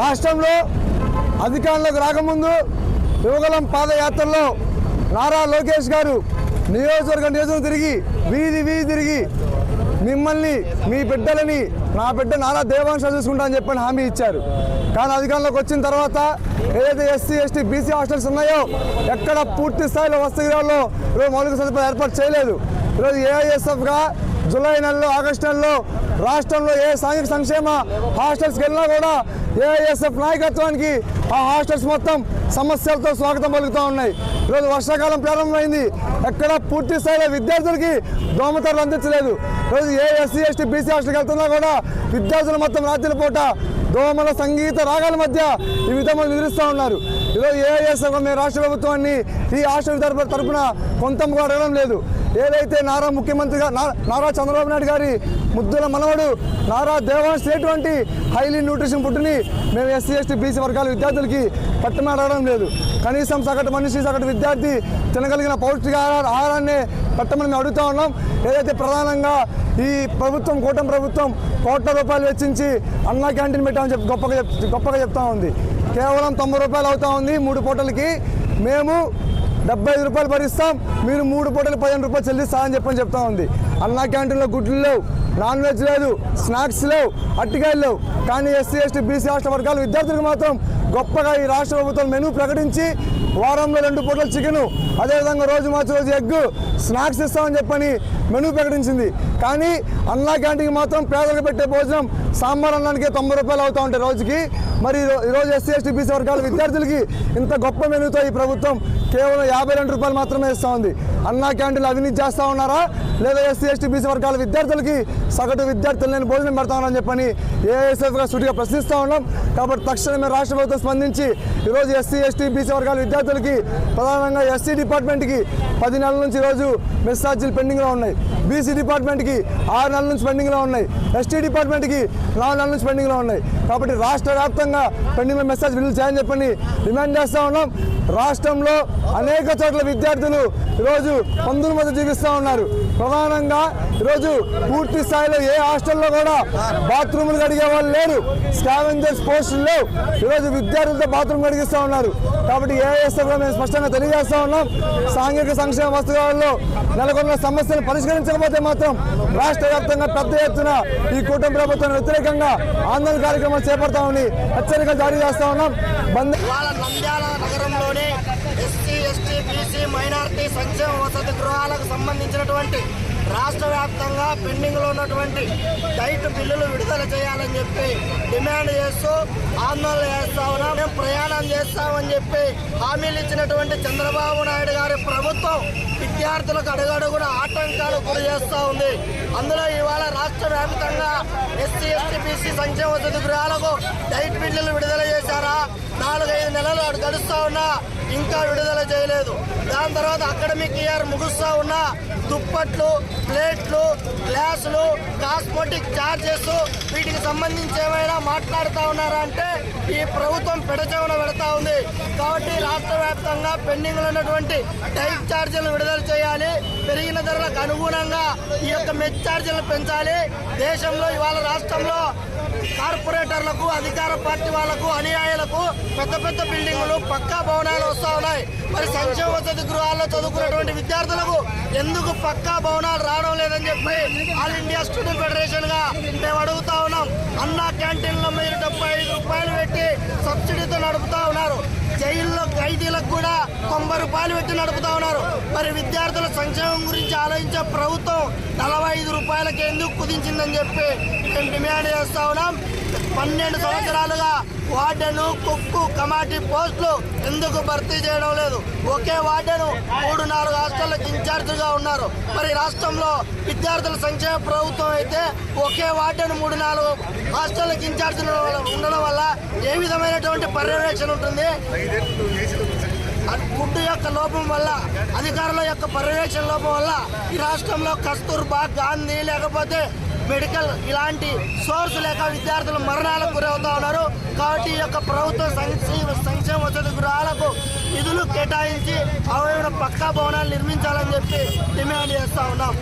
రాష్ట్రంలో అధికారంలోకి రాకముందు యువగలం పాదయాత్రలో నారా లోకేష్ గారు నియోజకవర్గం తిరిగి వీధి తిరిగి మిమ్మల్ని మీ బిడ్డలని నా బిడ్డ నారా దేవాంశ చూసుకుంటా అని చెప్పని హామీ ఇచ్చారు. కానీ అధికారంలోకి వచ్చిన తర్వాత ఏదైతే ఎస్సీ ఎస్టీ బీసీ హాస్టల్స్ ఉన్నాయో ఎక్కడ పూర్తి స్థాయిలో వసతిగృహాల్లో ఈరోజు మౌలిక సదుపాయాలు ఏర్పాటు చేయలేదు. ఈరోజు ఏఐఎస్ఎఫ్గా జూలై నెలలో ఆగస్టు నెలలో రాష్ట్రంలో ఏ సాంఘిక సంక్షేమ హాస్టల్స్కి వెళ్ళినా కూడా ఏఐఎస్ఎఫ్ నాయకత్వానికి ఆ హాస్టల్స్ మొత్తం సమస్యలతో స్వాగతం పలుకుతూ ఉన్నాయి. ఈరోజు వర్షాకాలం ప్రారంభమైంది, ఎక్కడ పూర్తి స్థాయిలో విద్యార్థులకి దోమతెరలు అందించలేదు. ఈరోజు ఏ ఎస్సీ ఎస్టీ బీసీ హాస్టల్కి వెళ్తున్నా కూడా విద్యార్థులు మొత్తం రాత్రి పూట దోమల సంగీత రాగాల మధ్య ఈ విధంగా నిద్రిస్తూ ఉన్నారు. ఈరోజు ఏఐఎస్ఎఫ్ మేము రాష్ట్ర ప్రభుత్వాన్ని ఈ హాస్టల్ తరఫున కొంత కూడా అడగడం లేదు. ఏదైతే ముఖ్యమంత్రిగా నారా చంద్రబాబు నాయుడు గారి ముద్దుల మనవడు నారా దేవాంశ్ చేటువంటి హైలీ న్యూట్రిషన్ ఫుడ్ని మేము ఎస్సీ ఎస్టీ బీసీ వర్గాల విద్యార్థులకి పట్టమడగడం లేదు. కనీసం సగటు మనిషి సగటు విద్యార్థి తినగలిగిన పౌష్టిక ఆహారాన్ని పట్టమని మేము అడుగుతూ ఉన్నాం. ఏదైతే ప్రధానంగా ఈ ప్రభుత్వం కూటమి ప్రభుత్వం కోట్ల రూపాయలు వెచ్చించి అన్నా క్యాంటీన్ పెట్టామని చెప్పి గొప్పగా చెప్తా ఉంది. కేవలం 90 రూపాయలు అవుతా ఉంది 3 పూటలకి. మేము 75 రూపాయలు భరిస్తాం, మీరు 3 పూటలు 15 రూపాయలు చెల్లిస్తామని చెప్తా ఉంది. అన్నా క్యాంటీన్లో గుడ్లు లేవు, నాన్ వెజ్ లేదు, స్నాక్స్ లేవు, అట్టికాయలు లేవు. కానీ ఎస్సీ ఎస్టీ బీసీ హాస్టల్ వర్గాల విద్యార్థులకు మాత్రం గొప్పగా ఈ రాష్ట్ర ప్రభుత్వం మెనూ ప్రకటించి వారంలో 2 పూటల చికెను, అదేవిధంగా రోజు ఎగ్ స్నాక్స్ ఇస్తామని చెప్పని మెనూ ప్రకటించింది. కానీ అన్నా క్యాంటీన్కి మాత్రం పేదలకు పెట్టే భోజనం సాంబార్ అన్నానికి 90 రూపాయలు అవుతూ ఉంటాయి రోజుకి. మరి ఈరోజు ఎస్సీ ఎస్టీ బీసీ వర్గాల విద్యార్థులకి ఇంత గొప్ప మెనూతో ఈ ప్రభుత్వం కేవలం 52 రూపాయలు మాత్రమే ఇస్తూ ఉంది. అన్నా క్యాంటీన్లు అవినీతి చేస్తూ ఉన్నారా, లేదా ఎస్సీ ఎస్టీ బీసీ వర్గాల విద్యార్థులకి సగటు విద్యార్థులు నేను భోజనం పెడతామని చెప్పని ఏఐఎస్ఎఫ్గా సూటిగా ప్రశ్నిస్తూ ఉన్నాం. కాబట్టి తక్షణమే రాష్ట్ర ప్రభుత్వం స్పందించి ఈరోజు ఎస్సీ ఎస్టీ బీసీ వర్గాల విద్యార్థులకి ప్రధానంగా ఎస్సీ డిపార్ట్మెంట్కి 10 నెలల నుంచి ఈరోజు మెస్ ఛార్జీలు పెండింగ్లో ఉన్నాయి, బీసీ డిపార్ట్మెంట్కి 6 నెలల నుంచి పెండింగ్లో ఉన్నాయి, ఎస్టీ డిపార్ట్మెంట్కి 4 నెలల నుంచి పెండింగ్లో ఉన్నాయి. కాబట్టి రాష్ట్ర వ్యాప్తంగా పెండింగ్ మెసేజ్ విడుదల చేయాలని చెప్పని డిమాండ్ చేస్తూ ఉన్నాం. రాష్ట్రంలో అనేక చోట్ల విద్యార్థులు ఈరోజు పందుల మధ్య జీవిస్తూ ఉన్నారు. ప్రధానంగా ఈరోజు పూర్తి స్థాయిలో ఏ హాస్టల్లో కూడా బాత్రూములు కడిగే వాళ్ళు లేరు, స్కావెంజర్స్ పోస్టులు లేవు. ఈరోజు విద్యార్థులతో బాత్రూమ్ కడిగిస్తూ ఉన్నారు. కాబట్టి ఏఐఎస్ఎఫ్లో మేము స్పష్టంగా తెలియజేస్తూ ఉన్నాం, సాంఘిక సంక్షేమ వసతులలో నెలకొన్న సమస్యలు పరిష్కరించకపోతే మాత్రం రాష్ట్ర వ్యాప్తంగా పెద్ద ఎత్తున ఈ కూటమి ప్రభుత్వం వ్యతిరేకంగా ఆందోళన కార్యక్రమాలు చేపడతామని హెచ్చరికలు జారీ చేస్తా ఉన్నాం. నంద్యాల నగరంలోని ఎస్సీ ఎస్టీ బీసీ మైనారిటీ సంక్షేమ వసతి గృహాలకు సంబంధించినటువంటి రాష్ట్ర వ్యాప్తంగా పెండింగ్లో ఉన్నటువంటి డైట్ బిల్లులు విడుదల చేయాలని చెప్పి డిమాండ్ చేస్తూ ఆందోళన చేస్తా ఉన్నాం. మేము ప్రయాణం చేస్తామని చెప్పి హామీలు ఇచ్చినటువంటి చంద్రబాబు నాయుడు గారి ప్రభుత్వం విద్యార్థులకు అడుగడుగున ఆటంకాలు గురి చేస్తూ ఉంది. అందులో ఇవాళ రాష్ట్ర వ్యాప్తంగా ఎస్సీ ఎస్టీ బీసీ సంక్షేమ వసతి గృహాలకు డైట్ బిల్లులు విడుదల చేశారా? 4-5 నెలలు గడుస్తూ ఉన్నా ఇంకా విడుదల చేయలేదు. దాని తర్వాత అకాడమిక్ ఇయర్ ముగుస్తూ ఉన్నా దుప్పట్లు, ప్లేట్లు, గ్లాసులు, కాస్మెటిక్ ఛార్జెస్ వీటికి సంబంధించి ఏమైనా మాట్లాడుతూ ఉన్నారా అంటే ఈ ప్రభుత్వం పెడచెవిన పెడతా ఉంది. కాబట్టి రాష్ట్ర వ్యాప్తంగా పెండింగ్లో ఉన్నటువంటి డైట్ ఛార్జీలను విడుదల చేయాలి, పెరిగిన ధరలకు అనుగుణంగా ఈ యొక్క మెస్ ఛార్జీలను పెంచాలి. దేశంలో ఇవాళ రాష్ట్రంలో కార్పొరేటర్లకు, అధికార పార్టీ వాళ్లకు, అనుయాయులకు పెద్ద బిల్డింగులు, పక్కా భవనాలు వస్తూ ఉన్నాయి. మరి సంక్షేమ వసతి గృహాల్లో చదువుకున్నటువంటి విద్యార్థులకు ఎందుకు పక్కా భవనాలు రావడం లేదని చెప్పి ఆల్ ఇండియా స్టూడెంట్ ఫెడరేషన్ గా మేము అడుగుతా ఉన్నాం. అన్నా క్యాంటీన్లో మీరు 75 రూపాయలు పెట్టి సబ్సిడీతో నడుపుతా ఉన్నారు. జైల్లో ఖైదీలకు కూడా 90 రూపాయలు పెట్టి నడుపుతా ఉన్నారు. మరి విద్యార్థుల సంక్షేమం గురించి ఆలోచించే ప్రభుత్వం 45 రూపాయలకి ఎందుకు కుదించిందని చెప్పి మేము డిమాండ్ చేస్తా ఉన్నాం. 12 సంవత్సరాలుగా వార్డెను, కుక్కు, కమాటీ పోస్టులు ఎందుకు భర్తీ చేయడం లేదు? ఒకే వార్డెను 3-4 హాస్టళ్లకు ఇన్ఛార్జిగా ఉన్నారు. మరి రాష్ట్రంలో విద్యార్థుల సంక్షేమ ప్రభుత్వం అయితే ఒకే వార్డెను 3-4 హాస్టళ్లకు ఇన్ఛార్జ్ ఉండడం వల్ల ఏ విధమైనటువంటి పర్యవేక్షణ ఉంటుంది? ఫుడ్ యొక్క లోపం వల్ల, అధికారుల యొక్క పర్యవేక్షణ లోపం వల్ల ఈ రాష్ట్రంలో కస్తూర్బా, గాంధీ లేకపోతే మెడికల్ ఇలాంటి సోర్స్ లేక విద్యార్థులు మరణాలకు గురవుతా ఉన్నారు. కాబట్టి ఈ యొక్క ప్రభుత్వ సంక్షేమ వసతి గృహాలకు నిధులు కేటాయించి అవైన పక్కా భవనాలు నిర్మించాలని చెప్పి డిమాండ్ చేస్తా ఉన్నాం.